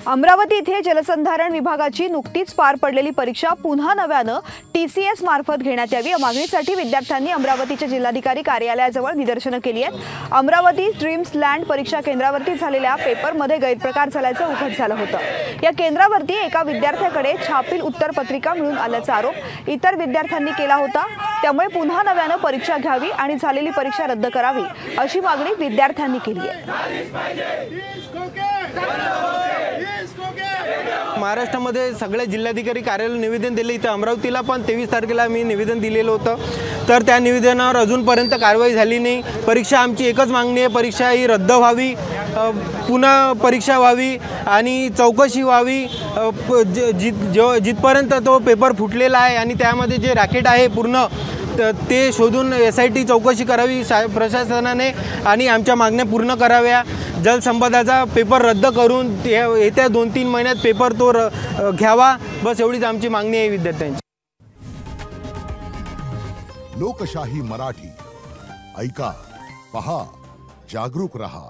अमरावती येथे जलसंधारण विभागाची नुकतीच पार पडलेली परीक्षा पुन्हा नव्यानं TCS मार्फत घेण्यात यावी या मागणीसाठी विद्यार्थ्यांनी अमरावतीच्या जिल्हाधिकारी कार्यालयाजवळ निदर्शनं केली आहेत। अमरावती ड्रीम्स लँड परीक्षा केंद्रावरती झालेल्या पेपरमध्ये गैरप्रकार झाल्याचं उघड झालं होतं। या केंद्रावरती एका विद्यार्थ्याकडे छापील उत्तरपत्रिका मिळून आल्याचा आरोप इतर विद्यार्थ्यांनी केला होता। त्यामुळे पुन्हा नव्यानं परीक्षा घ्यावी आणि झालेली परीक्षा रद्द करावी अशी मागणी विद्यार्थ्यांनी केली आहे। महाराष्ट्रामध्ये सगळ्या जिल्हाधिकारी कार्यालयाला निवेदन दिले, इथं अमरावतीला पण 23 तारखेला मी निवेदन दिलेलं होतं। तर त्या निवेदनावर अजूनपर्यंत कारवाई झाली नाही। परीक्षा आमची एकच मागणी आहे, परीक्षा ही रद्द व्हावी, पुन्हा परीक्षा व्हावी आणि चौकशी व्हावी। जिथपर्यंत तो पेपर फुटलेला आहे आणि त्यामध्ये जे रॅकेट आहे पूर्ण ते शोधून SIT चौकशी करावी प्रशासनाने आणि आमच्या मागण्या पूर्ण कराव्या। जलसंपदाचा पेपर रद्द करून येत्या 2-3 महिन्यात पेपर तो घ्यावा, बस एवढीच आमची मागणी आहे विद्यार्थ्यांची। लोकशाही मराठी ऐका, पहा, जागरूक रहा।